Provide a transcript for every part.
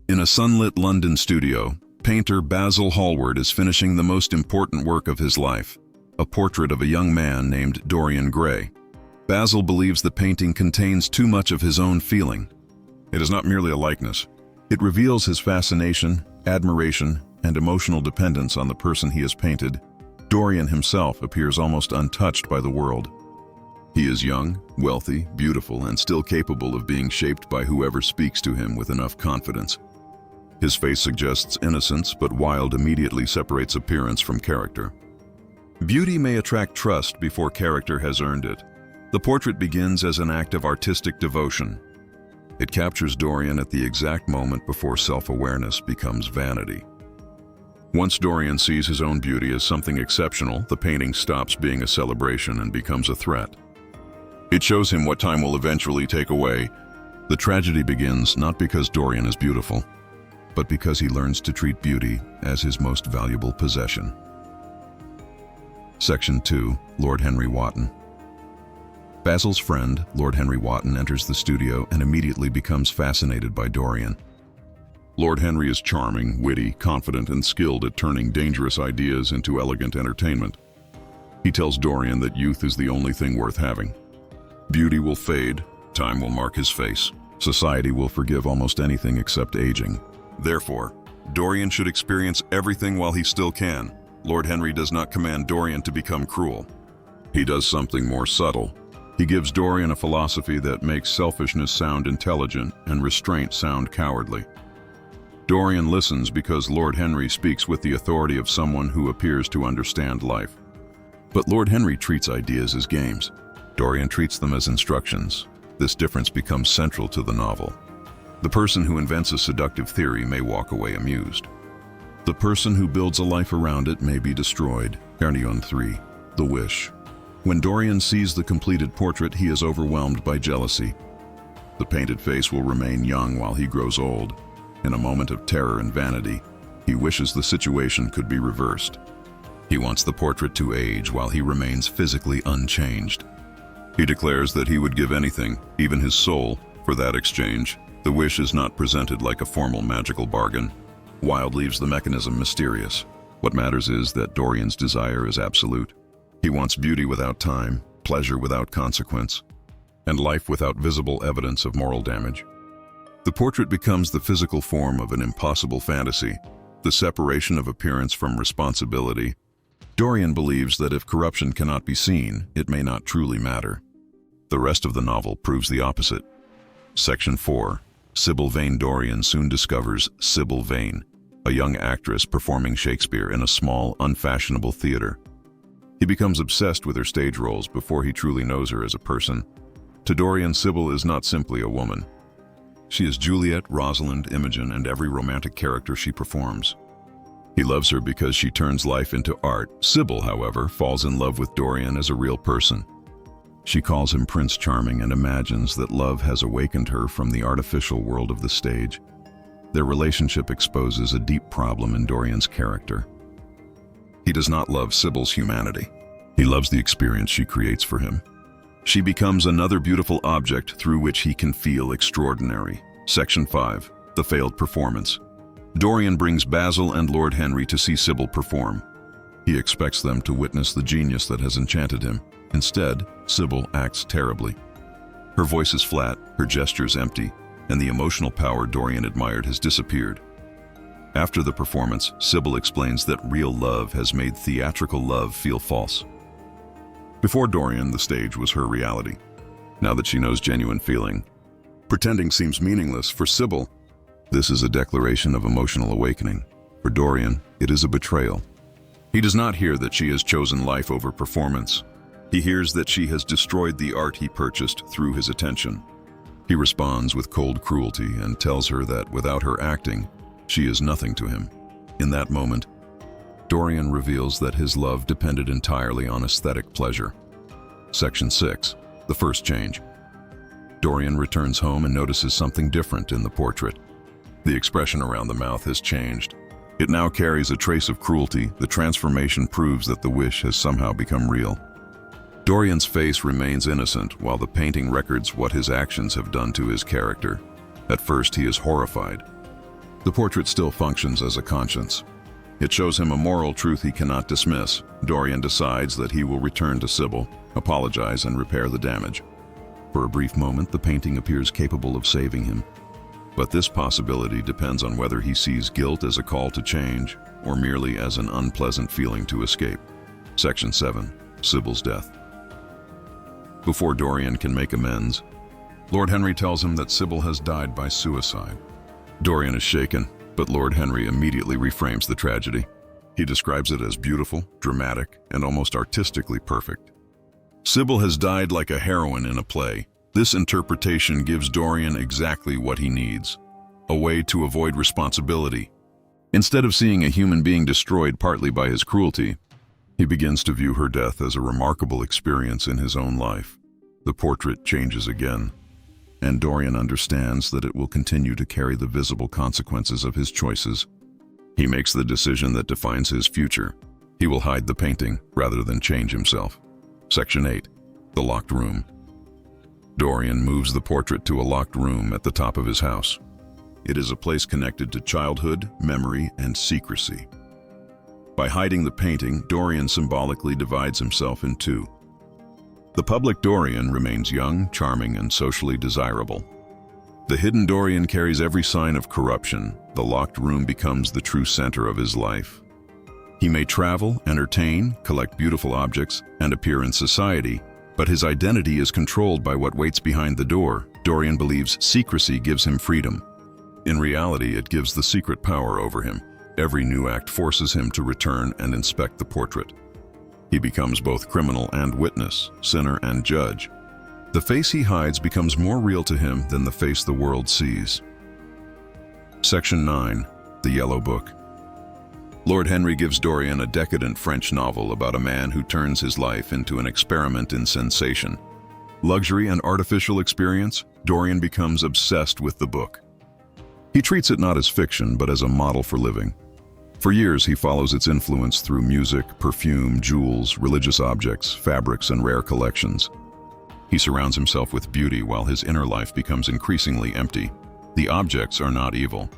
In a sunlit London studio, painter Basil Hallward is finishing the most important work of his life, a portrait of a young man named Dorian Gray. Basil believes the painting contains too much of his own feeling. It is not merely a likeness. It reveals his fascination, admiration, and emotional dependence on the person he has painted. Dorian himself appears almost untouched by the world. He is young, wealthy, beautiful, and still capable of being shaped by whoever speaks to him with enough confidence. His face suggests innocence, but Wilde immediately separates appearance from character. Beauty may attract trust before character has earned it. The portrait begins as an act of artistic devotion. It captures Dorian at the exact moment before self-awareness becomes vanity. Once Dorian sees his own beauty as something exceptional, the painting stops being a celebration and becomes a threat. It shows him what time will eventually take away. The tragedy begins not because Dorian is beautiful, but because he learns to treat beauty as his most valuable possession. Section 2. Lord Henry Wotton. Basil's friend, Lord Henry Wotton, enters the studio and immediately becomes fascinated by Dorian. Lord Henry is charming, witty, confident, and skilled at turning dangerous ideas into elegant entertainment. He tells Dorian that youth is the only thing worth having. Beauty will fade, time will mark his face. Society will forgive almost anything except aging. Therefore, Dorian should experience everything while he still can. Lord Henry does not command Dorian to become cruel. He does something more subtle. He gives Dorian a philosophy that makes selfishness sound intelligent and restraint sound cowardly. Dorian listens because Lord Henry speaks with the authority of someone who appears to understand life. But Lord Henry treats ideas as games. Dorian treats them as instructions. This difference becomes central to the novel. The person who invents a seductive theory may walk away amused. The person who builds a life around it may be destroyed. Carnion 3. The Wish. When Dorian sees the completed portrait, he is overwhelmed by jealousy. The painted face will remain young while he grows old. In a moment of terror and vanity, he wishes the situation could be reversed. He wants the portrait to age while he remains physically unchanged. He declares that he would give anything, even his soul, for that exchange. The wish is not presented like a formal magical bargain. Wilde leaves the mechanism mysterious. What matters is that Dorian's desire is absolute. He wants beauty without time, pleasure without consequence, and life without visible evidence of moral damage. The portrait becomes the physical form of an impossible fantasy, the separation of appearance from responsibility. Dorian believes that if corruption cannot be seen, it may not truly matter. The rest of the novel proves the opposite. Section 4. Sibyl Vane. Dorian soon discovers Sibyl Vane, a young actress performing Shakespeare in a small, unfashionable theater. He becomes obsessed with her stage roles before he truly knows her as a person. To Dorian, Sibyl is not simply a woman. She is Juliet, Rosalind, Imogen, and every romantic character she performs. He loves her because she turns life into art. Sibyl, however, falls in love with Dorian as a real person. She calls him Prince Charming and imagines that love has awakened her from the artificial world of the stage. Their relationship exposes a deep problem in Dorian's character. He does not love Sibyl's humanity. He loves the experience she creates for him. She becomes another beautiful object through which he can feel extraordinary. Section 5. The Failed Performance. Dorian brings Basil and Lord Henry to see Sibyl perform. He expects them to witness the genius that has enchanted him. Instead, Sibyl acts terribly. Her voice is flat, her gestures empty, and the emotional power Dorian admired has disappeared. After the performance, Sibyl explains that real love has made theatrical love feel false. Before Dorian, the stage was her reality. Now that she knows genuine feeling, pretending seems meaningless. For Sibyl, this is a declaration of emotional awakening. For Dorian, it is a betrayal. He does not hear that she has chosen life over performance. He hears that she has destroyed the art he purchased through his attention. He responds with cold cruelty and tells her that without her acting, she is nothing to him. In that moment, Dorian reveals that his love depended entirely on aesthetic pleasure. Section 6. The First Change. Dorian returns home and notices something different in the portrait. The expression around the mouth has changed. It now carries a trace of cruelty. The transformation proves that the wish has somehow become real. Dorian's face remains innocent while the painting records what his actions have done to his character. At first, he is horrified. The portrait still functions as a conscience. It shows him a moral truth he cannot dismiss. Dorian decides that he will return to Sibyl, apologize, and repair the damage. For a brief moment, the painting appears capable of saving him. But this possibility depends on whether he sees guilt as a call to change or merely as an unpleasant feeling to escape. Section 7. Sibyl's death. Before Dorian can make amends, Lord Henry tells him that Sibyl has died by suicide. Dorian is shaken, but Lord Henry immediately reframes the tragedy. He describes it as beautiful, dramatic, and almost artistically perfect. Sibyl has died like a heroine in a play. This interpretation gives Dorian exactly what he needs: a way to avoid responsibility. Instead of seeing a human being destroyed partly by his cruelty, he begins to view her death as a remarkable experience in his own life. The portrait changes again, and Dorian understands that it will continue to carry the visible consequences of his choices. He makes the decision that defines his future. He will hide the painting rather than change himself. Section 8. The locked room. Dorian moves the portrait to a locked room at the top of his house. It is a place connected to childhood, memory, and secrecy. By hiding the painting, Dorian symbolically divides himself in two. The public Dorian remains young, charming, and socially desirable. The hidden Dorian carries every sign of corruption. The locked room becomes the true center of his life. He may travel, entertain, collect beautiful objects, and appear in society, but his identity is controlled by what waits behind the door. Dorian believes secrecy gives him freedom. In reality, it gives the secret power over him. Every new act forces him to return and inspect the portrait. He becomes both criminal and witness, sinner and judge. The face he hides becomes more real to him than the face the world sees. Section 9. The Yellow Book. Lord Henry gives Dorian a decadent French novel about a man who turns his life into an experiment in sensation. Luxury and artificial experience, Dorian becomes obsessed with the book. He treats it not as fiction, but as a model for living. For years, he follows its influence through music, perfume, jewels, religious objects, fabrics, and rare collections. He surrounds himself with beauty while his inner life becomes increasingly empty. The objects are not evil.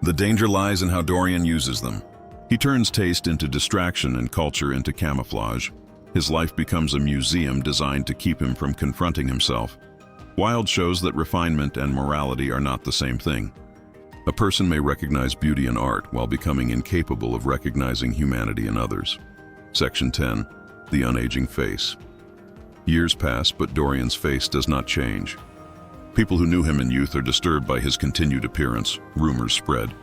The danger lies in how Dorian uses them. He turns taste into distraction and culture into camouflage. His life becomes a museum designed to keep him from confronting himself. Wilde shows that refinement and morality are not the same thing. A person may recognize beauty in art while becoming incapable of recognizing humanity in others. Section 10. The Unaging Face. Years pass, but Dorian's face does not change. People who knew him in youth are disturbed by his continued appearance. Rumors spread.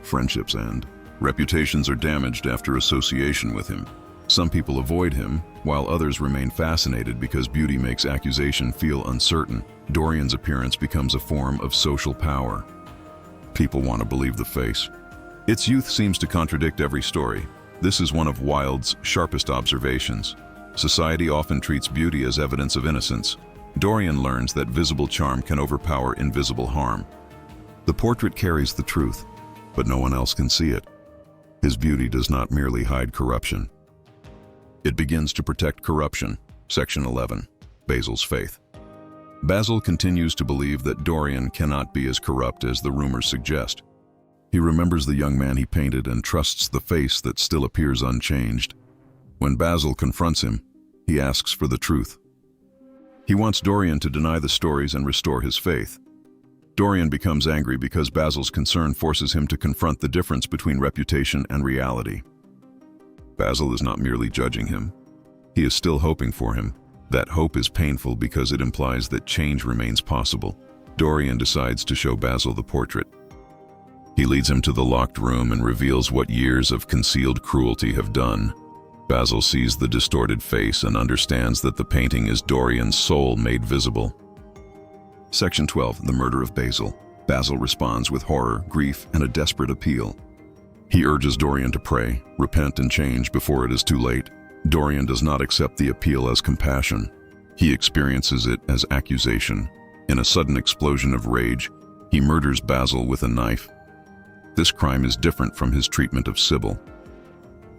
Friendships end. Reputations are damaged after association with him. Some people avoid him, while others remain fascinated because beauty makes accusation feel uncertain. Dorian's appearance becomes a form of social power. People want to believe the face. Its youth seems to contradict every story. This is one of Wilde's sharpest observations. Society often treats beauty as evidence of innocence. Dorian learns that visible charm can overpower invisible harm. The portrait carries the truth, but no one else can see it. His beauty does not merely hide corruption. It begins to protect corruption. Section 11. Basil's faith. Basil continues to believe that Dorian cannot be as corrupt as the rumors suggest. He remembers the young man he painted and trusts the face that still appears unchanged. When Basil confronts him, he asks for the truth. He wants Dorian to deny the stories and restore his faith. Dorian becomes angry because Basil's concern forces him to confront the difference between reputation and reality. Basil is not merely judging him. He is still hoping for him. That hope is painful because it implies that change remains possible. Dorian decides to show Basil the portrait. He leads him to the locked room and reveals what years of concealed cruelty have done. Basil sees the distorted face and understands that the painting is Dorian's soul made visible. Section 12. The Murder of Basil. Basil responds with horror, grief, and a desperate appeal. He urges Dorian to pray, repent, and change before it is too late. Dorian does not accept the appeal as compassion. He experiences it as accusation. In a sudden explosion of rage, he murders Basil with a knife. This crime is different from his treatment of Sibyl.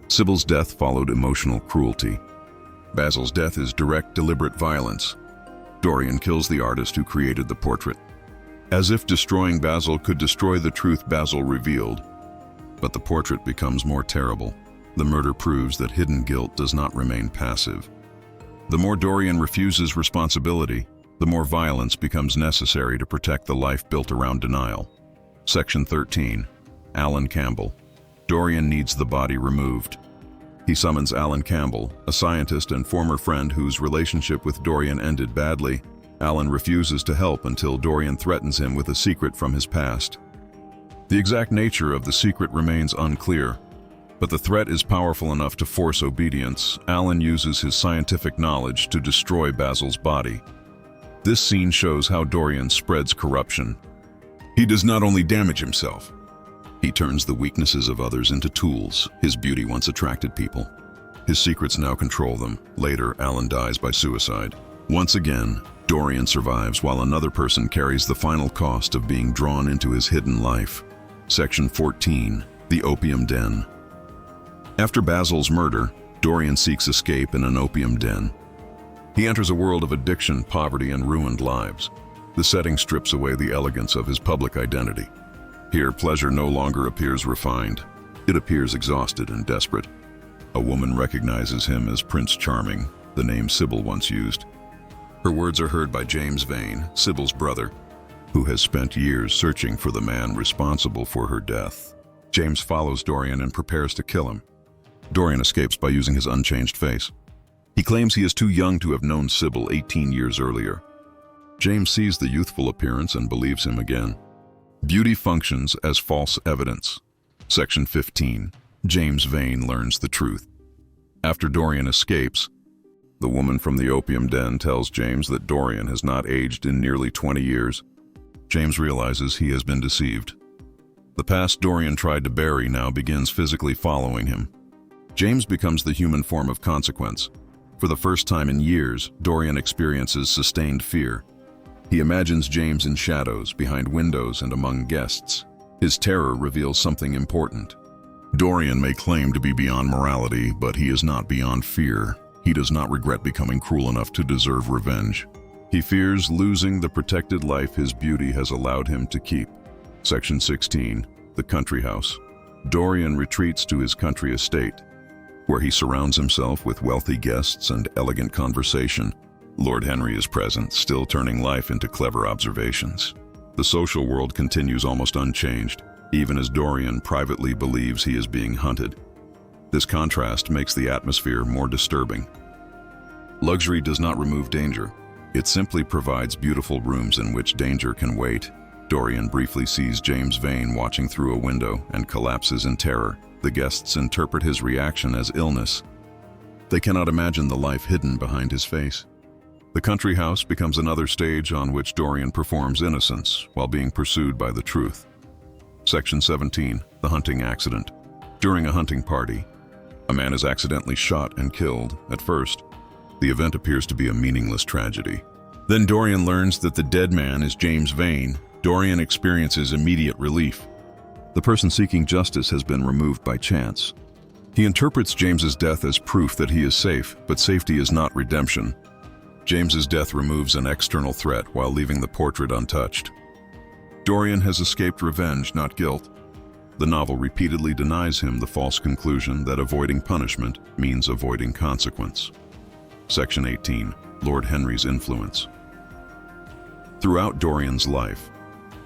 Sibyl's death followed emotional cruelty. Basil's death is direct, deliberate violence. Dorian kills the artist who created the portrait. As if destroying Basil could destroy the truth Basil revealed. But the portrait becomes more terrible. The murder proves that hidden guilt does not remain passive. The more Dorian refuses responsibility, the more violence becomes necessary to protect the life built around denial. Section 13. Alan Campbell. Dorian needs the body removed. He summons Alan Campbell, a scientist and former friend whose relationship with Dorian ended badly. Alan refuses to help until Dorian threatens him with a secret from his past. The exact nature of the secret remains unclear, but the threat is powerful enough to force obedience. Alan uses his scientific knowledge to destroy Basil's body. This scene shows how Dorian spreads corruption. He does not only damage himself, he turns the weaknesses of others into tools. His beauty once attracted people. His secrets now control them. Later, Alan dies by suicide. Once again, Dorian survives while another person carries the final cost of being drawn into his hidden life. Section 14. The Opium Den. After Basil's murder, Dorian seeks escape in an opium den. He enters a world of addiction, poverty, and ruined lives. The setting strips away the elegance of his public identity. Here, pleasure no longer appears refined. It appears exhausted and desperate. A woman recognizes him as Prince Charming, the name Sibyl once used. Her words are heard by James Vane, Sibyl's brother, who has spent years searching for the man responsible for her death. James follows Dorian and prepares to kill him. Dorian escapes by using his unchanged face. He claims he is too young to have known Sibyl 18 years earlier. James sees the youthful appearance and believes him again. Beauty functions as false evidence. Section 15. James Vane learns the truth. After Dorian escapes, the woman from the opium den tells James that Dorian has not aged in nearly 20 years. James realizes he has been deceived. The past Dorian tried to bury now begins physically following him. James becomes the human form of consequence. For the first time in years, Dorian experiences sustained fear. He imagines James in shadows, behind windows and among guests. His terror reveals something important. Dorian may claim to be beyond morality, but he is not beyond fear. He does not regret becoming cruel enough to deserve revenge. He fears losing the protected life his beauty has allowed him to keep. Section 16. The Country House. Dorian retreats to his country estate, where he surrounds himself with wealthy guests and elegant conversation. Lord Henry is present, still turning life into clever observations. The social world continues almost unchanged, even as Dorian privately believes he is being hunted. This contrast makes the atmosphere more disturbing. Luxury does not remove danger. It simply provides beautiful rooms in which danger can wait. Dorian briefly sees James Vane watching through a window and collapses in terror. The guests interpret his reaction as illness. They cannot imagine the life hidden behind his face. The country house becomes another stage on which Dorian performs innocence while being pursued by the truth. Section 17. The Hunting Accident. During a hunting party, a man is accidentally shot and killed. At first, the event appears to be a meaningless tragedy. Then Dorian learns that the dead man is James Vane. Dorian experiences immediate relief. The person seeking justice has been removed by chance. He interprets James's death as proof that he is safe, but safety is not redemption. James's death removes an external threat while leaving the portrait untouched. Dorian has escaped revenge, not guilt. The novel repeatedly denies him the false conclusion that avoiding punishment means avoiding consequence. Section 18. Lord Henry's influence. Throughout Dorian's life,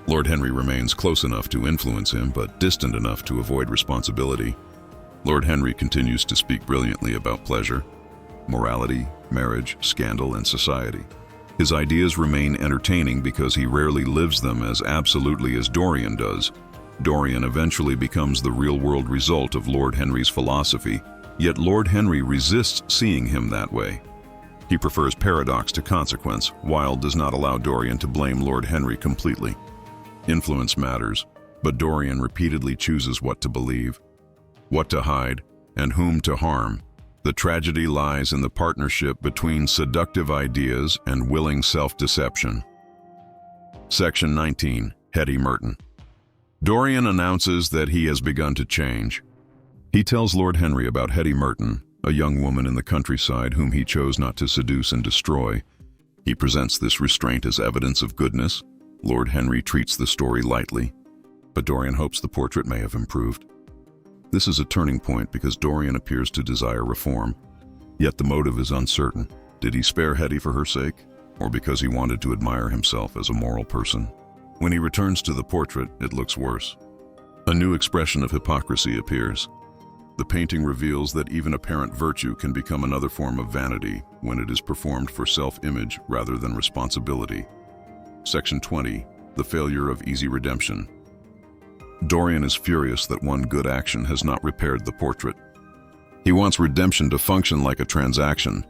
Lord Henry remains close enough to influence him, but distant enough to avoid responsibility. Lord Henry continues to speak brilliantly about pleasure, morality, marriage, scandal, and society. His ideas remain entertaining because he rarely lives them as absolutely as Dorian does. Dorian eventually becomes the real-world result of Lord Henry's philosophy, yet Lord Henry resists seeing him that way. He prefers paradox to consequence. Wilde does not allow Dorian to blame Lord Henry completely. Influence matters, but Dorian repeatedly chooses what to believe, what to hide, and whom to harm. The tragedy lies in the partnership between seductive ideas and willing self-deception. Section 19. Hetty Merton. Dorian announces that he has begun to change. He tells Lord Henry about Hetty Merton, a young woman in the countryside whom he chose not to seduce and destroy. He presents this restraint as evidence of goodness, Lord Henry treats the story lightly, but Dorian hopes the portrait may have improved. This is a turning point because Dorian appears to desire reform, yet the motive is uncertain. Did he spare Hetty for her sake, or because he wanted to admire himself as a moral person? When he returns to the portrait, it looks worse. A new expression of hypocrisy appears. The painting reveals that even apparent virtue can become another form of vanity when it is performed for self-image rather than responsibility. Section 20. The failure of easy redemption. Dorian is furious that one good action has not repaired the portrait. He wants redemption to function like a transaction.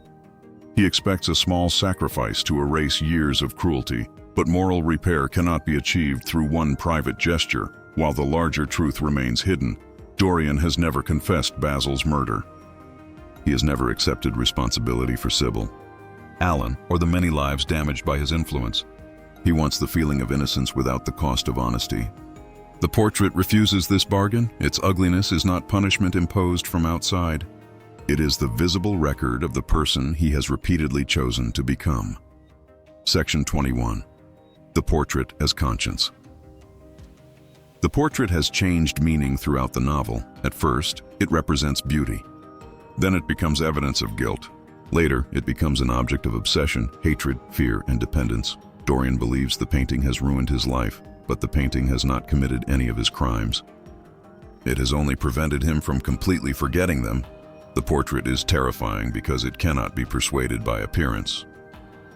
He expects a small sacrifice to erase years of cruelty, but moral repair cannot be achieved through one private gesture, while the larger truth remains hidden. Dorian has never confessed Basil's murder. He has never accepted responsibility for Sibyl, Alan, or the many lives damaged by his influence. He wants the feeling of innocence without the cost of honesty. The portrait refuses this bargain. Its ugliness is not punishment imposed from outside. It is the visible record of the person he has repeatedly chosen to become. Section 21. The portrait as conscience. The portrait has changed meaning throughout the novel. At first, it represents beauty. Then it becomes evidence of guilt. Later, it becomes an object of obsession, hatred, fear, and dependence. Dorian believes the painting has ruined his life, but the painting has not committed any of his crimes. It has only prevented him from completely forgetting them. The portrait is terrifying because it cannot be persuaded by appearance.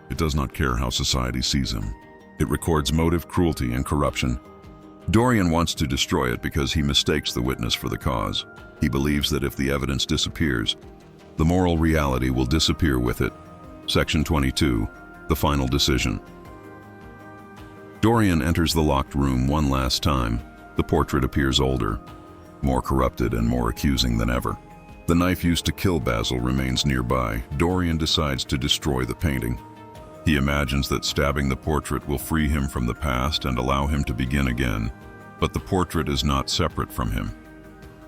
It does not care how society sees him. It records motive, cruelty, and corruption. Dorian wants to destroy it because he mistakes the witness for the cause. He believes that if the evidence disappears, the moral reality will disappear with it. Section 22. The final decision. Dorian enters the locked room one last time. The portrait appears older, more corrupted and more accusing than ever. The knife used to kill Basil remains nearby. Dorian decides to destroy the painting. He imagines that stabbing the portrait will free him from the past and allow him to begin again, but the portrait is not separate from him.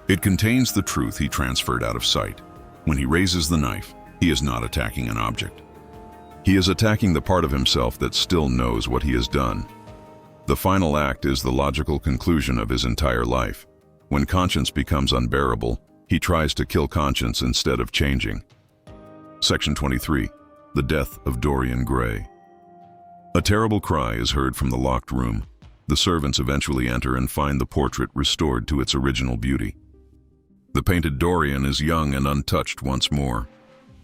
It contains the truth he transferred out of sight. When he raises the knife, he is not attacking an object. He is attacking the part of himself that still knows what he has done. The final act is the logical conclusion of his entire life. When conscience becomes unbearable, he tries to kill conscience instead of changing. Section 23. The death of Dorian Gray. A terrible cry is heard from the locked room. The servants eventually enter and find the portrait restored to its original beauty. The painted Dorian is young and untouched once more.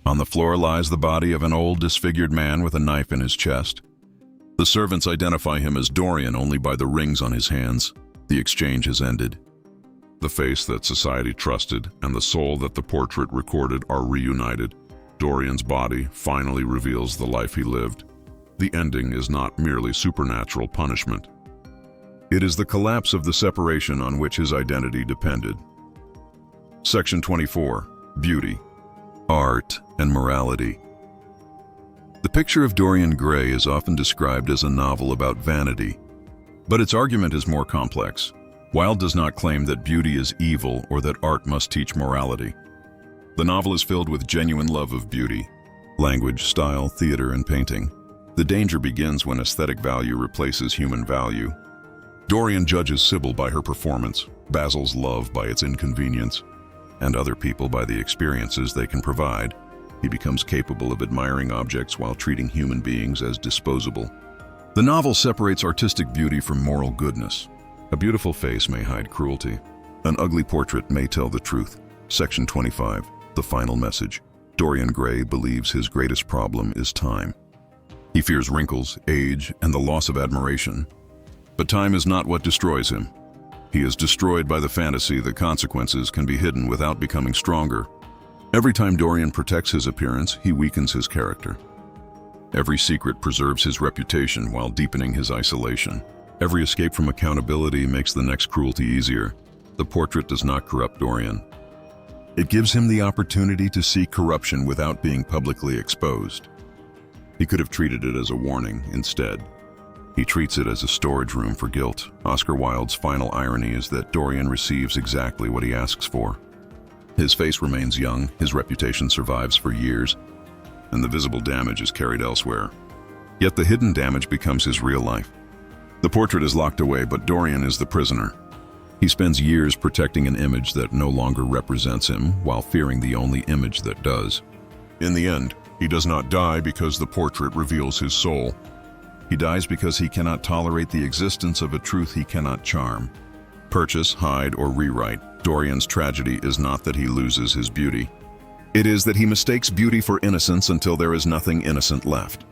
On the floor lies the body of an old, disfigured man with a knife in his chest. The servants identify him as Dorian only by the rings on his hands. The exchange has ended. The face that society trusted and the soul that the portrait recorded are reunited. Dorian's body finally reveals the life he lived. The ending is not merely supernatural punishment. It is the collapse of the separation on which his identity depended. Section 24. Beauty, art, and morality. The Picture of Dorian Gray is often described as a novel about vanity, but its argument is more complex. Wilde does not claim that beauty is evil or that art must teach morality. The novel is filled with genuine love of beauty, language, style, theater, and painting. The danger begins when aesthetic value replaces human value. Dorian judges Sibyl by her performance, Basil's love by its inconvenience, and other people by the experiences they can provide. He becomes capable of admiring objects while treating human beings as disposable. The novel separates artistic beauty from moral goodness. A beautiful face may hide cruelty. An ugly portrait may tell the truth. Section 25. The final message. Dorian Gray believes his greatest problem is time. He fears wrinkles, age, and the loss of admiration. But time is not what destroys him. He is destroyed by the fantasy that consequences can be hidden without becoming stronger. Every time Dorian protects his appearance, he weakens his character. Every secret preserves his reputation while deepening his isolation. Every escape from accountability makes the next cruelty easier. The portrait does not corrupt Dorian. It gives him the opportunity to see corruption without being publicly exposed. He could have treated it as a warning instead. He treats it as a storage room for guilt. Oscar Wilde's final irony is that Dorian receives exactly what he asks for. His face remains young, his reputation survives for years, and the visible damage is carried elsewhere. Yet the hidden damage becomes his real life. The portrait is locked away, but Dorian is the prisoner. He spends years protecting an image that no longer represents him, while fearing the only image that does. In the end, he does not die because the portrait reveals his soul. He dies because he cannot tolerate the existence of a truth he cannot charm. Purchase, hide, or rewrite, Dorian's tragedy is not that he loses his beauty. It is that he mistakes beauty for innocence until there is nothing innocent left.